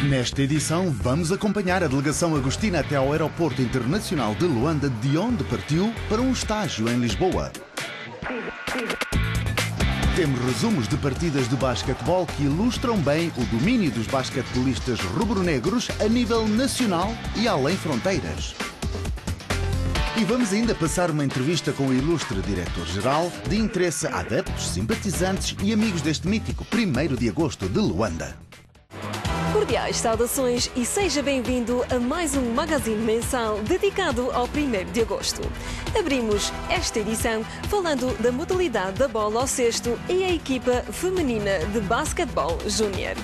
Nesta edição, vamos acompanhar a delegação agostina até ao Aeroporto Internacional de Luanda, de onde partiu para um estágio em Lisboa. Temos resumos de partidas de basquetebol que ilustram bem o domínio dos basquetebolistas rubro-negros a nível nacional e além fronteiras. E vamos ainda passar uma entrevista com o ilustre diretor-geral, de interesse a adeptos, simpatizantes e amigos deste mítico 1º de agosto de Luanda. Cordiais saudações e seja bem-vindo a mais um magazine mensal dedicado ao 1º de agosto. Abrimos esta edição falando da modalidade da bola ao cesto e a equipa feminina de basquetebol júnior.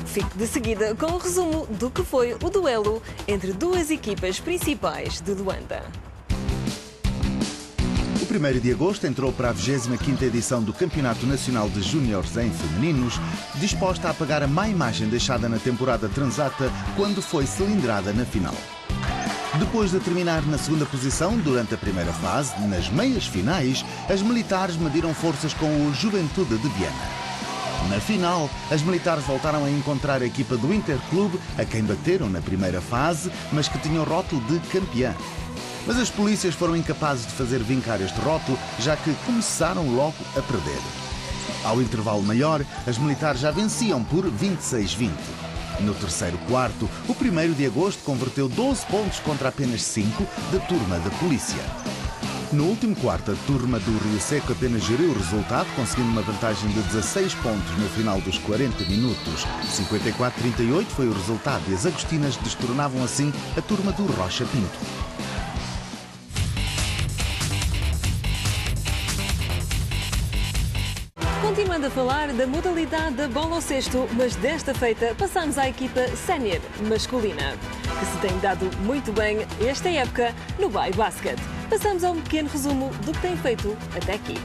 Fique de seguida com o resumo do que foi o duelo entre duas equipas principais de Luanda. O 1º de agosto entrou para a 25ª edição do Campeonato Nacional de Júniores em Femininos, disposta a apagar a má imagem deixada na temporada transata quando foi cilindrada na final. Depois de terminar na segunda posição durante a primeira fase, nas meias finais, as militares mediram forças com o Juventude de Viana. Na final, as militares voltaram a encontrar a equipa do Interclube, a quem bateram na primeira fase, mas que tinham rótulo de campeã. Mas as polícias foram incapazes de fazer vincar este rótulo, já que começaram logo a perder. Ao intervalo maior, as militares já venciam por 26-20. No terceiro quarto, o 1º de agosto converteu 12 pontos contra apenas 5 da turma da polícia. No último quarto, a turma do Rio Seco apenas geriu o resultado, conseguindo uma vantagem de 16 pontos no final dos 40 minutos. 54-38 foi o resultado e as agostinas destornavam assim a turma do Rocha Pinto. Continuando a falar da modalidade da bola ao cesto, mas desta feita passamos à equipa sénior masculina, que se tem dado muito bem esta época no Bay Basket. Passamos a um pequeno resumo do que tem feito até aqui.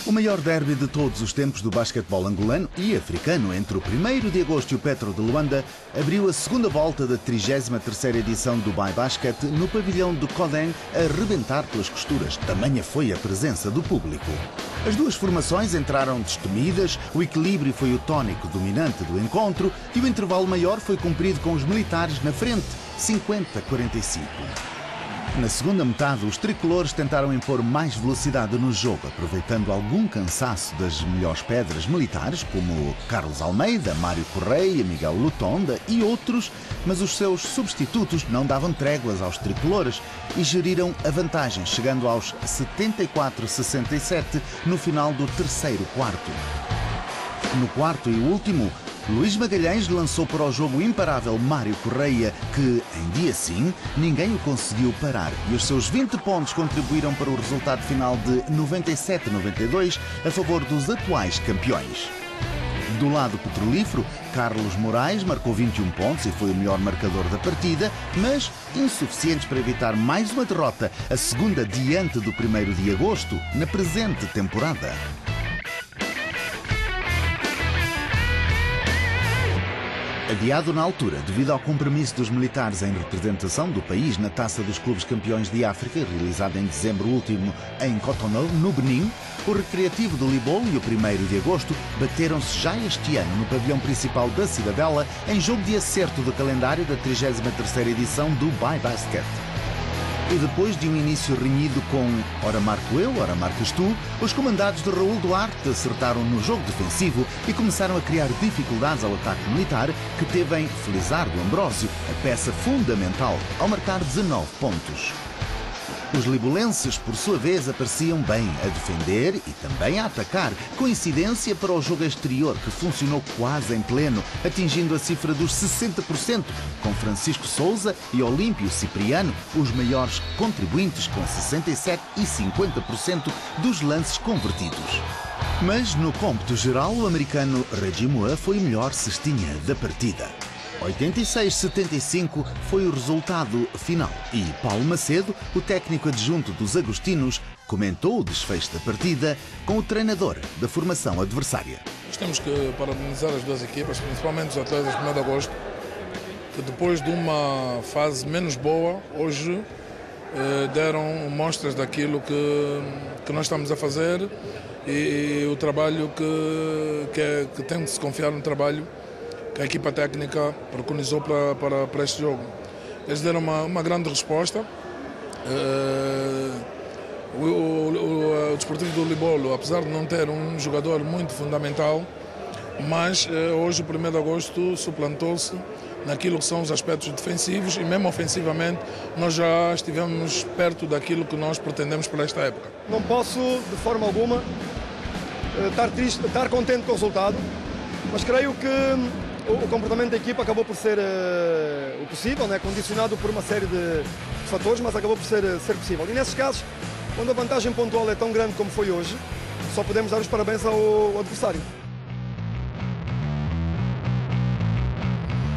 O maior derby de todos os tempos do basquetebol angolano e africano entre o 1º de agosto e o Petro de Luanda abriu a segunda volta da 33ª edição do Bay Basket no pavilhão do Codem a rebentar pelas costuras. Tamanha foi a presença do público. As duas formações entraram destemidas, o equilíbrio foi o tónico dominante do encontro e o intervalo maior foi cumprido com os militares na frente, 50-45. Na segunda metade, os tricolores tentaram impor mais velocidade no jogo, aproveitando algum cansaço das melhores pedras militares, como Carlos Almeida, Mário Correia, Miguel Lutonda e outros, mas os seus substitutos não davam tréguas aos tricolores e geriram a vantagem, chegando aos 74-67 no final do terceiro quarto. No quarto e último, Luís Magalhães lançou para o jogo imparável Mário Correia, que, em dia sim, ninguém o conseguiu parar. E os seus 20 pontos contribuíram para o resultado final de 97-92 a favor dos atuais campeões. Do lado petrolífero, Carlos Moraes marcou 21 pontos e foi o melhor marcador da partida, mas insuficientes para evitar mais uma derrota, a segunda diante do 1º de agosto, na presente temporada. Adiado na altura, devido ao compromisso dos militares em representação do país na Taça dos Clubes Campeões de África, realizada em dezembro último em Cotonou, no Benin, o Recreativo de Libolo e o 1º de agosto bateram-se já este ano no pavilhão principal da Cidadela em jogo de acerto do calendário da 33ª edição do Bay Basket. E depois de um início renhido com ora marco eu, ora marcas tu, os comandados de Raul Duarte acertaram no jogo defensivo e começaram a criar dificuldades ao ataque militar, que teve em Felizardo Ambrósio, a peça fundamental, ao marcar 19 pontos. Os libolenses, por sua vez, apareciam bem a defender e também a atacar, coincidência para o jogo exterior, que funcionou quase em pleno, atingindo a cifra dos 60%, com Francisco Souza e Olímpio Cipriano, os maiores contribuintes, com 67% e 50% dos lances convertidos. Mas, no cômputo geral, o americano Reggie Moore foi o melhor cestinha da partida. 86-75 foi o resultado final e Paulo Macedo, o técnico adjunto dos agostinos, comentou o desfecho da partida com o treinador da formação adversária. Temos que parabenizar as duas equipas, principalmente os atletas do 1º de agosto, que depois de uma fase menos boa, hoje deram mostras daquilo que nós estamos a fazer e o trabalho que tem de se confiar no trabalho que a equipa técnica preconizou para este jogo. Eles deram uma grande resposta. O Desportivo do Libolo, apesar de não ter um jogador muito fundamental, mas hoje o 1º de agosto suplantou-se naquilo que são os aspectos defensivos, e mesmo ofensivamente nós já estivemos perto daquilo que nós pretendemos para esta época. Não posso de forma alguma estar contente com o resultado, mas creio que o comportamento da equipa acabou por ser o possível, né? Condicionado por uma série de fatores, mas acabou por ser possível. E nesses casos, quando a vantagem pontual é tão grande como foi hoje, só podemos dar os parabéns ao adversário.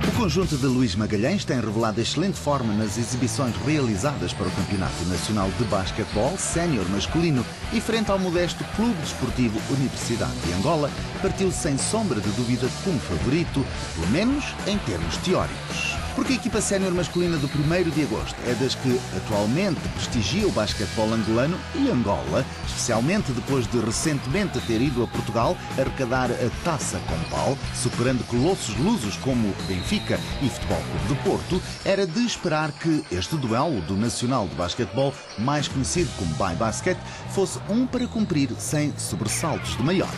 O conjunto de Luís Magalhães tem revelado excelente forma nas exibições realizadas para o Campeonato Nacional de Basquetebol Sénior Masculino e frente ao modesto Clube Desportivo Universidade de Angola, partiu sem sombra de dúvida como favorito, pelo menos em termos teóricos. Porque a equipa sénior masculina do 1º de agosto é das que atualmente prestigia o basquetebol angolano e Angola, especialmente depois de recentemente ter ido a Portugal arrecadar a Taça Compal, superando colossos lusos como Benfica e Futebol Clube do Porto, era de esperar que este duelo do Nacional de Basquetebol, mais conhecido como ByBasket, fosse um para cumprir sem sobressaltos de maior.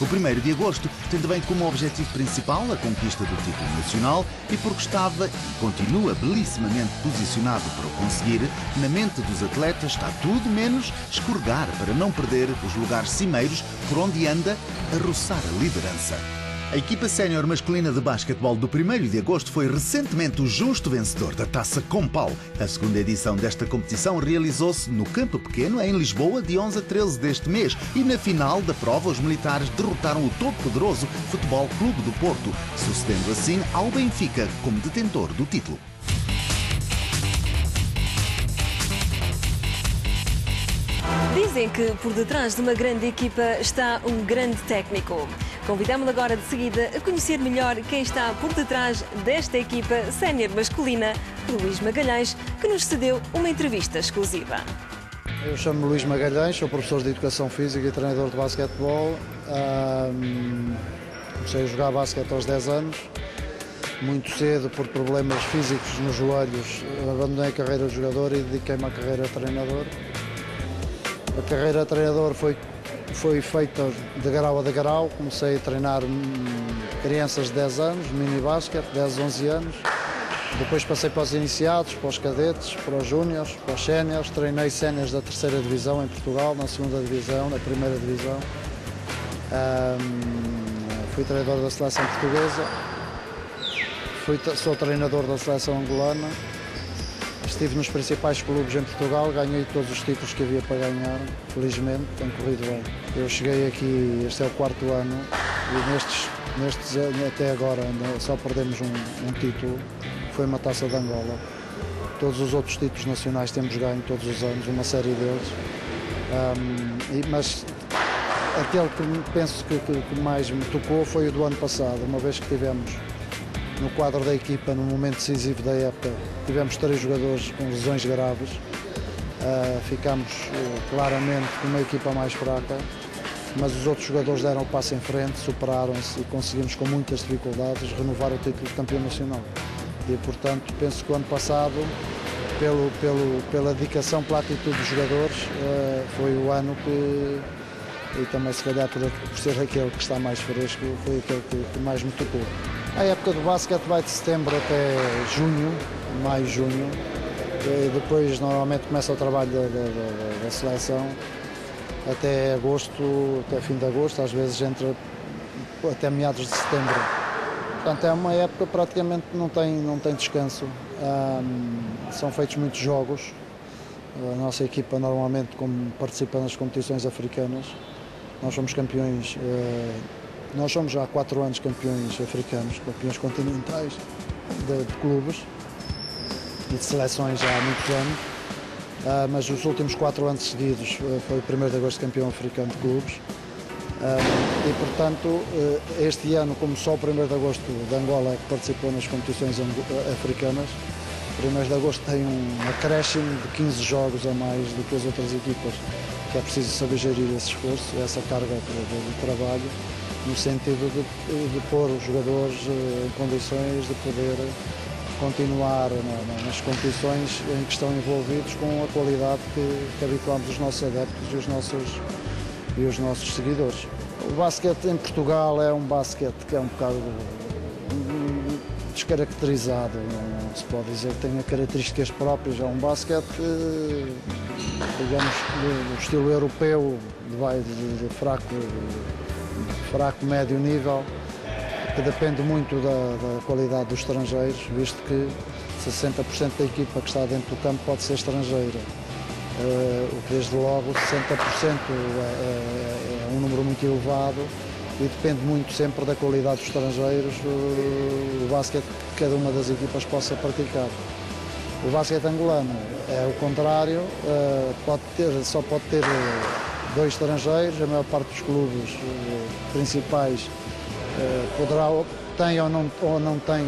O 1º de agosto tem também como objetivo principal a conquista do título nacional e porque estava e continua belissimamente posicionado para o conseguir, na mente dos atletas está tudo menos escorregar para não perder os lugares cimeiros por onde anda a roçar a liderança. A equipa sénior masculina de basquetebol do 1º de agosto foi recentemente o justo vencedor da Taça Compal. A segunda edição desta competição realizou-se no Campo Pequeno, em Lisboa, de 11 a 13 deste mês. E na final da prova, os militares derrotaram o todo-poderoso Futebol Clube do Porto, sucedendo assim ao Benfica como detentor do título. Dizem que por detrás de uma grande equipa está um grande técnico. Convidamos-lo agora de seguida a conhecer melhor quem está por detrás desta equipa sénior masculina, Luís Magalhães, que nos cedeu uma entrevista exclusiva. Eu chamo-me Luís Magalhães, sou professor de Educação Física e treinador de basquetebol. Comecei a jogar basquete aos 10 anos. Muito cedo, por problemas físicos nos joelhos, abandonei a carreira de jogador e dediquei-me à carreira de treinador. A carreira de treinador foi feita de grau a degrau. Comecei a treinar crianças de 10 anos, mini-basquete, 10, 11 anos. Depois passei para os iniciados, para os cadetes, para os júniores, para os séniores. Treinei séniores da 3ª divisão em Portugal, na 2ª divisão, na 1ª divisão. Fui treinador da seleção portuguesa. Sou treinador da seleção angolana. Estive nos principais clubes em Portugal, ganhei todos os títulos que havia para ganhar, felizmente, tem corrido bem. Eu cheguei aqui, este é o 4º ano, e nestes até agora só perdemos um título, foi uma Taça de Angola. Todos os outros títulos nacionais temos ganho todos os anos, uma série deles. Mas aquele que penso que mais me tocou foi o do ano passado, uma vez que tivemos no quadro da equipa, no momento decisivo da época, tivemos 3 jogadores com lesões graves. Ficámos claramente com uma equipa mais fraca, mas os outros jogadores deram o passo em frente, superaram-se e conseguimos com muitas dificuldades renovar o título de campeão nacional. E, portanto, penso que o ano passado, pela dedicação, pela atitude dos jogadores, foi o ano que, e também se calhar por ser aquele que está mais fresco, foi aquele que mais me tocou. A época do basquete vai de setembro até junho, maio, junho. E depois normalmente começa o trabalho da seleção até agosto, até fim de agosto, às vezes entra até meados de setembro. Portanto, é uma época que praticamente não tem descanso. São feitos muitos jogos. A nossa equipa normalmente participa nas competições africanas. Nós somos campeões. Nós somos há 4 anos campeões africanos, campeões continentais de clubes e de seleções já há muitos anos, mas os últimos 4 anos seguidos foi o 1º de agosto campeão africano de clubes e, portanto, este ano, como só o 1º de agosto de Angola é que participou nas competições africanas, o 1º de agosto tem um acréscimo de 15 jogos a mais do que as outras equipas, que é preciso saber gerir esse esforço, essa carga de trabalho. no sentido de pôr os jogadores em condições de poder continuar nas competições em que estão envolvidos com a qualidade que habituamos os nossos adeptos e os nossos seguidores. O basquete em Portugal é um basquete que é um bocado descaracterizado, não se pode dizer que tenha características próprias. É um basquete, digamos, do estilo europeu, de fraco, médio nível, que depende muito da qualidade dos estrangeiros, visto que 60% da equipa que está dentro do campo pode ser estrangeira. O que desde logo 60% é um número muito elevado e depende muito sempre da qualidade dos estrangeiros, o basquete que cada uma das equipas possa praticar. O basquete angolano é o contrário, só pode ter 2 estrangeiros. A maior parte dos clubes principais tem ou não tem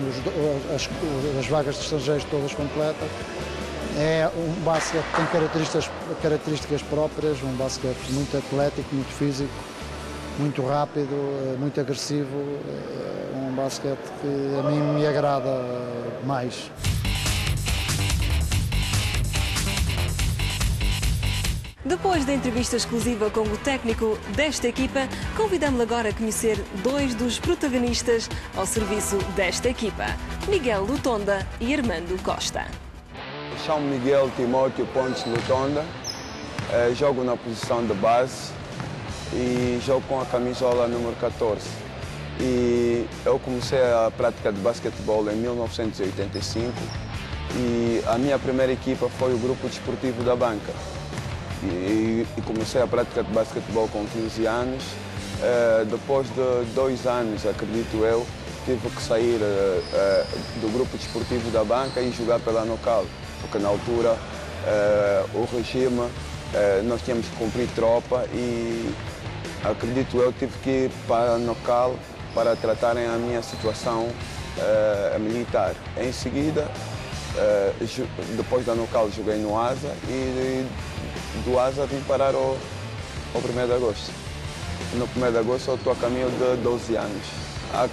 as vagas de estrangeiros todas completas. É um basquete que tem características próprias, um basquete muito atlético, muito físico, muito rápido, muito agressivo. É um basquete que a mim me agrada mais. Depois da entrevista exclusiva com o técnico desta equipa, convidamos-lo agora a conhecer 2 dos protagonistas ao serviço desta equipa, Miguel Lutonda e Armando Costa. Chamo-me Miguel Timóteo Pontes Lutonda, jogo na posição de base e jogo com a camisola número 14. E eu comecei a prática de basquetebol em 1985 e a minha primeira equipa foi o Grupo Desportivo da Banca. E comecei a prática de basquetebol com 15 anos. Depois de 2 anos, acredito eu, tive que sair do Grupo Desportivo da Banca e jogar pela Nocal, porque na altura o regime, nós tínhamos que cumprir tropa e acredito eu tive que ir para a Nocal para tratarem a minha situação militar. Em seguida, depois da Nocal, joguei no ASA e do ASA vim parar ao 1º de agosto. No 1º de agosto eu estou a caminho de 12 anos.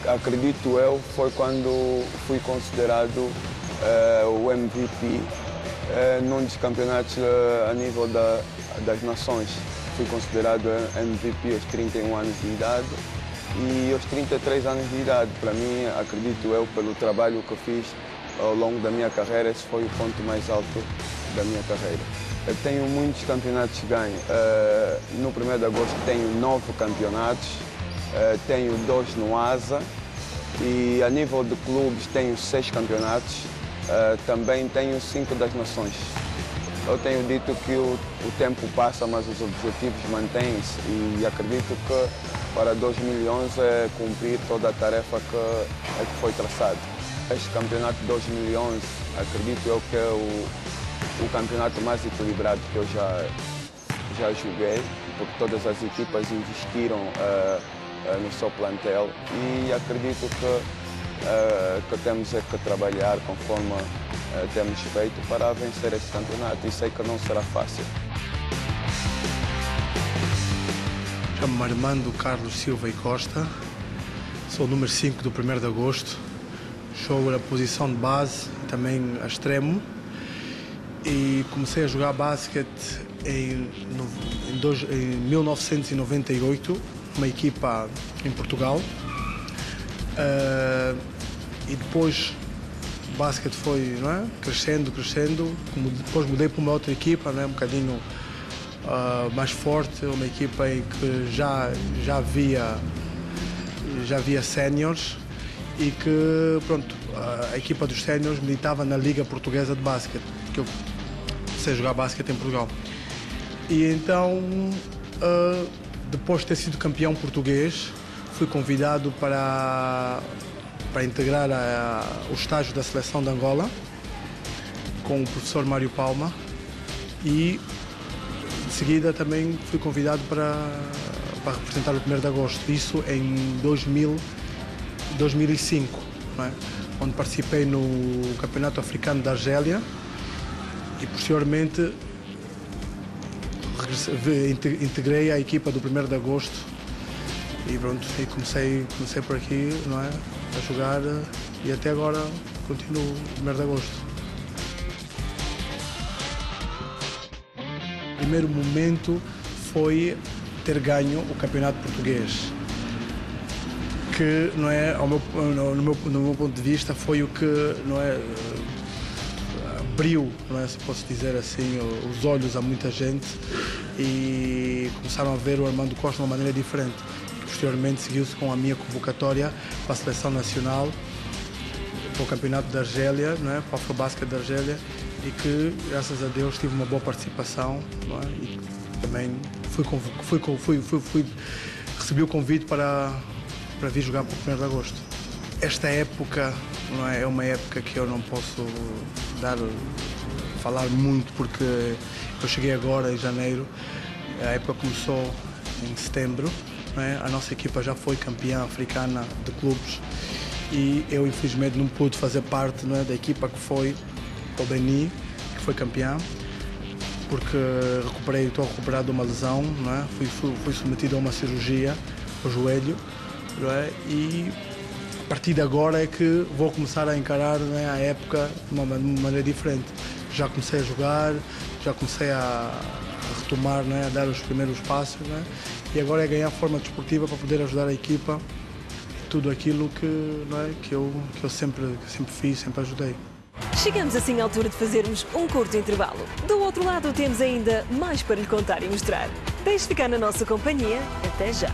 Acredito eu, foi quando fui considerado o MVP num dos campeonatos a nível das nações. Fui considerado MVP aos 31 anos de idade e aos 33 anos de idade. Para mim, acredito eu, pelo trabalho que fiz ao longo da minha carreira, esse foi o ponto mais alto da minha carreira. Eu tenho muitos campeonatos ganhos. No 1º de agosto tenho 9 campeonatos, tenho 2 no ASA e a nível de clubes tenho 6 campeonatos, também tenho 5 das nações. Eu tenho dito que o tempo passa, mas os objetivos mantêm-se e acredito que para 2011 é cumprir toda a tarefa que foi traçada. Este campeonato de 2011, acredito eu que é o campeonato mais equilibrado que eu já joguei, porque todas as equipas investiram no seu plantel e acredito que temos que trabalhar conforme temos feito para vencer este campeonato e sei que não será fácil. Chamo-me Armando Carlos Silva e Costa, sou o número 5 do 1º de agosto, jogo na posição de base e também a extremo. E comecei a jogar basquete em 1998, uma equipa em Portugal. E depois o basquete foi, não é, crescendo. Depois mudei para uma outra equipa, não é, um bocadinho mais forte, uma equipa em que já havia séniores e que, pronto, a equipa dos séniores militava na Liga Portuguesa de Basquete, que eu comecei a jogar basquete em Portugal. E então, depois de ter sido campeão português, fui convidado para integrar o estágio da seleção de Angola com o professor Mário Palma e de seguida também fui convidado para representar o 1º de agosto, isso em 2005, não é? Onde participei no Campeonato Africano da Argélia e posteriormente integrei a equipa do 1º de agosto E pronto, e comecei por aqui, não é? A jogar e até agora continuo no mês de agosto. O primeiro momento foi ter ganho o campeonato português, que não é, no meu ponto de vista, foi o que não é, abriu, não é, se posso dizer assim, os olhos a muita gente e começaram a ver o Armando Costa de uma maneira diferente. Posteriormente seguiu-se com a minha convocatória para a seleção nacional, para o campeonato da Argélia, não é, para o Afrobasket da Argélia, e que, graças a Deus, tive uma boa participação, não é, e também recebi o convite para vir jogar para o 1º de agosto. Esta época, não é uma época que eu não posso falar muito, porque eu cheguei agora em janeiro, a época começou em setembro, não é? A nossa equipa já foi campeã africana de clubes e eu infelizmente não pude fazer parte, não é, da equipa que foi ao Benin, que foi campeã, porque estou recuperado de uma lesão, não é? Fui submetido a uma cirurgia ao joelho, não é? E a partir de agora é que vou começar a encarar, não é, a época de uma maneira diferente. Já comecei a jogar, já comecei a retomar, não é, a dar os primeiros passos, não é? E agora é ganhar forma desportiva para poder ajudar a equipa em tudo aquilo que, não é, que eu sempre fiz, sempre ajudei. Chegamos assim à altura de fazermos um curto intervalo. Do outro lado temos ainda mais para lhe contar e mostrar. Deixe ficar na nossa companhia. Até já!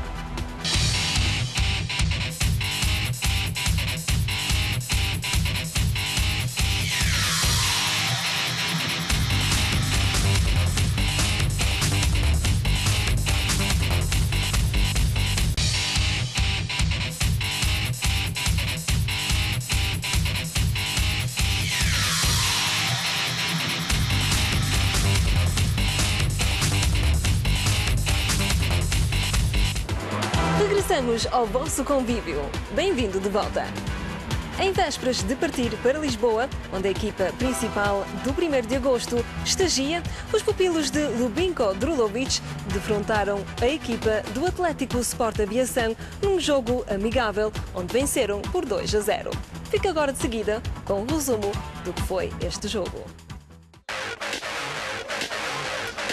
Regressamos ao vosso convívio. Bem-vindo de volta. Em vésperas de partir para Lisboa, onde a equipa principal do 1º de agosto estagia, os pupilos de Lubinko Drulovic defrontaram a equipa do Atlético Sport Aviação num jogo amigável, onde venceram por 2-0. Fica agora de seguida com um resumo do que foi este jogo.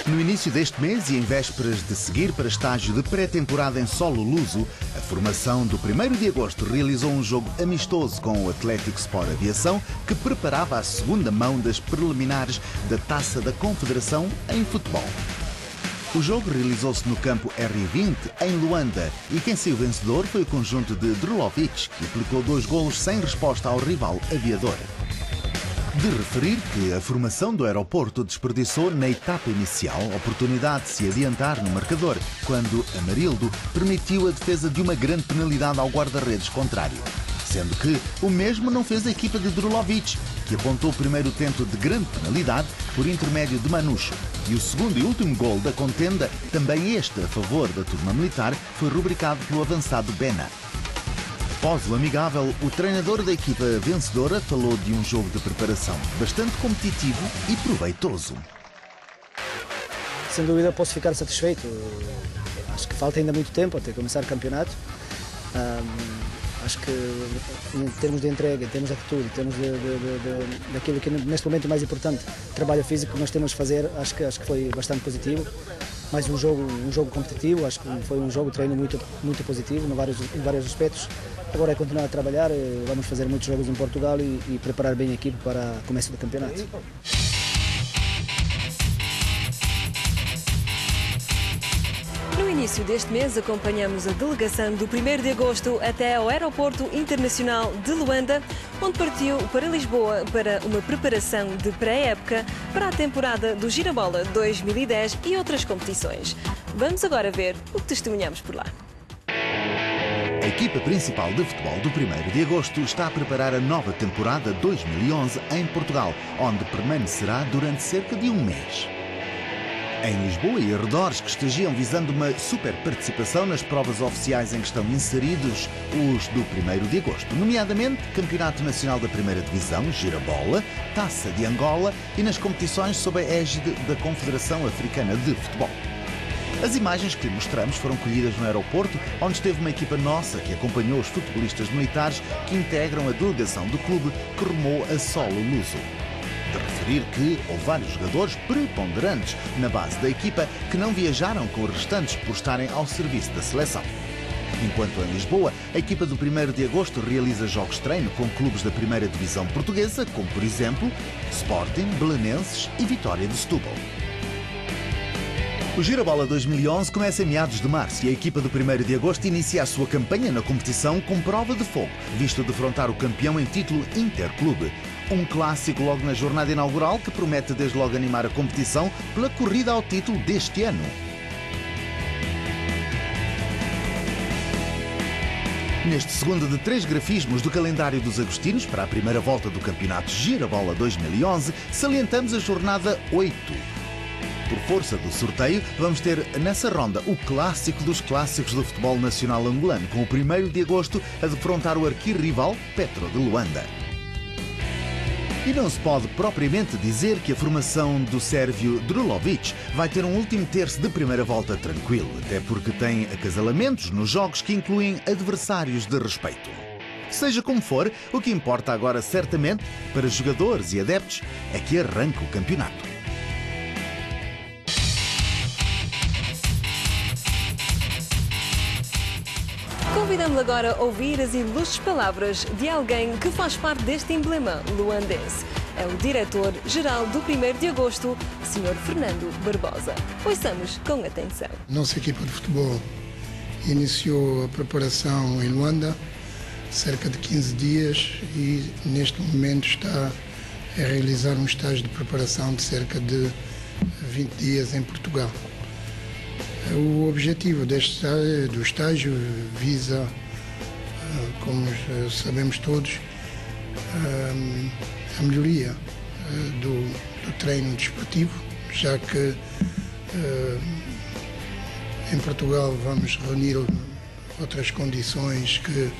No início deste mês e em vésperas de seguir para estágio de pré-temporada em solo luso, a formação do 1º de agosto realizou um jogo amistoso com o Atlético Sport Aviação, que preparava a segunda mão das preliminares da Taça da Confederação em futebol. O jogo realizou-se no campo R20, em Luanda, e quem saiu vencedor foi o conjunto de Drulovic, que aplicou 2 golos sem resposta ao rival aviador. De referir que a formação do aeroporto desperdiçou na etapa inicial a oportunidade de se adiantar no marcador, quando Amarildo permitiu a defesa de uma grande penalidade ao guarda-redes contrário. Sendo que o mesmo não fez a equipa de Drulovic, que apontou o primeiro tento de grande penalidade por intermédio de Manucho. E o segundo e último gol da contenda, também este a favor da turma militar, foi rubricado pelo avançado Bena. Após o amigável, o treinador da equipa vencedora falou de um jogo de preparação bastante competitivo e proveitoso. Sem dúvida posso ficar satisfeito. Acho que falta ainda muito tempo até começar o campeonato. Acho que em termos de entrega, em termos de atitude, em termos daquilo que neste momento é mais importante, trabalho físico que nós temos de fazer, acho que foi bastante positivo. Mais um jogo competitivo, acho que foi um jogo de treino muito positivo em vários aspectos. Agora é continuar a trabalhar, vamos fazer muitos jogos em Portugal e preparar bem a equipe para o começo do campeonato. No início deste mês, acompanhamos a delegação do 1º de agosto até ao Aeroporto Internacional de Luanda, onde partiu para Lisboa para uma preparação de pré-época para a temporada do Girabola 2010 e outras competições. Vamos agora ver o que testemunhamos por lá. A equipa principal de futebol do 1º de agosto está a preparar a nova temporada 2011 em Portugal, onde permanecerá durante cerca de um mês. Em Lisboa e arredores, que estagiam visando uma super participação nas provas oficiais em que estão inseridos os do 1º de agosto, nomeadamente Campeonato Nacional da 1ª Divisão, Girabola, Taça de Angola e nas competições sob a égide da Confederação Africana de Futebol. As imagens que lhe mostramos foram colhidas no aeroporto, onde esteve uma equipa nossa que acompanhou os futebolistas militares que integram a delegação do clube que rumou a solo luso. De referir que houve vários jogadores preponderantes na base da equipa que não viajaram com os restantes por estarem ao serviço da seleção. Enquanto em Lisboa, a equipa do 1º de agosto realiza jogos de treino com clubes da primeira divisão portuguesa, como por exemplo Sporting, Belenenses e Vitória de Setúbal. O Girabola 2011 começa em meados de março e a equipa do 1º de agosto inicia a sua campanha na competição com prova de fogo, visto defrontar o campeão em título Interclube. Um clássico logo na jornada inaugural que promete desde logo animar a competição pela corrida ao título deste ano. Neste segundo de 3 grafismos do calendário dos agostinos para a primeira volta do Campeonato Girabola 2011, salientamos a jornada 8. Por força do sorteio, vamos ter nessa ronda o clássico dos clássicos do futebol nacional angolano, com o 1º de agosto a defrontar o arquirrival Petro de Luanda. E não se pode propriamente dizer que a formação do sérvio Drulovic vai ter um último terço de primeira volta tranquilo, até porque tem acasalamentos nos jogos que incluem adversários de respeito. Seja como for, o que importa agora certamente, para jogadores e adeptos, é que arranque o campeonato. Convidamos agora a ouvir as ilustres palavras de alguém que faz parte deste emblema luandense. É o diretor-geral do 1º de agosto, Sr. Fernando Barbosa. Ouçamos com atenção. Nossa equipa de futebol iniciou a preparação em Luanda, cerca de 15 dias, e neste momento está a realizar um estágio de preparação de cerca de 20 dias em Portugal. O objetivo do estágio visa, como sabemos todos, a melhoria do treino desportivo, já que em Portugal vamos reunir outras condições que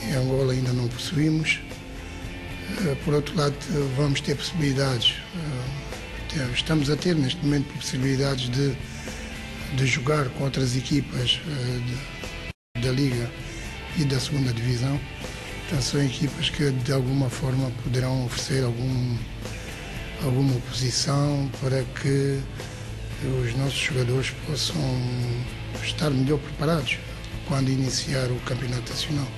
em Angola ainda não possuímos. Por outro lado, vamos ter possibilidades, estamos a ter neste momento possibilidades de jogar com outras equipas da Liga e da 2ª Divisão. Então são equipas que de alguma forma poderão oferecer alguma oposição para que os nossos jogadores possam estar melhor preparados quando iniciar o Campeonato Nacional.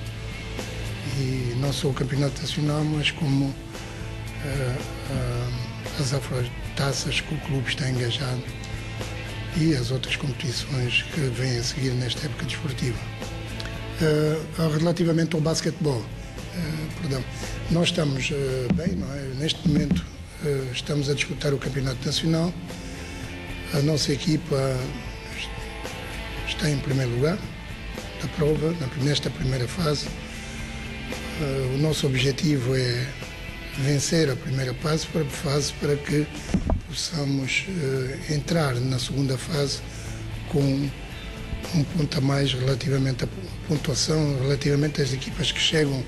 E não só o Campeonato Nacional, mas como as afrotaças que o clube está engajado e as outras competições que vêm a seguir nesta época desportiva. Relativamente ao basquetebol, nós estamos bem, não é? Neste momento estamos a disputar o Campeonato Nacional. A nossa equipa está em primeiro lugar da prova, nesta primeira fase. O nosso objetivo é vencer a primeira fase para que possamos entrar na 2ª fase com um ponto a mais relativamente à pontuação, relativamente às equipas que chegam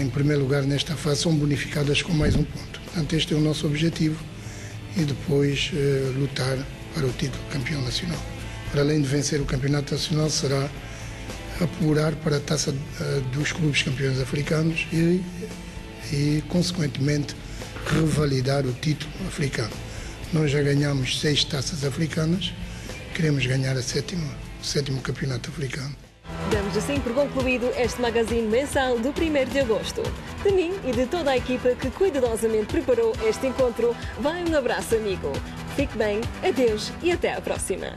em primeiro lugar nesta fase, são bonificadas com mais um ponto. Portanto, este é o nosso objetivo e depois lutar para o título de campeão nacional. Para além de vencer o campeonato nacional, será apurar para a taça dos clubes campeões africanos e consequentemente, revalidar o título africano. Nós já ganhamos 6 taças africanas, queremos ganhar o 7º campeonato africano. Damos assim por concluído este magazine mensal do 1º de agosto. De mim e de toda a equipa que cuidadosamente preparou este encontro, vai um abraço amigo. Fique bem, adeus e até à próxima.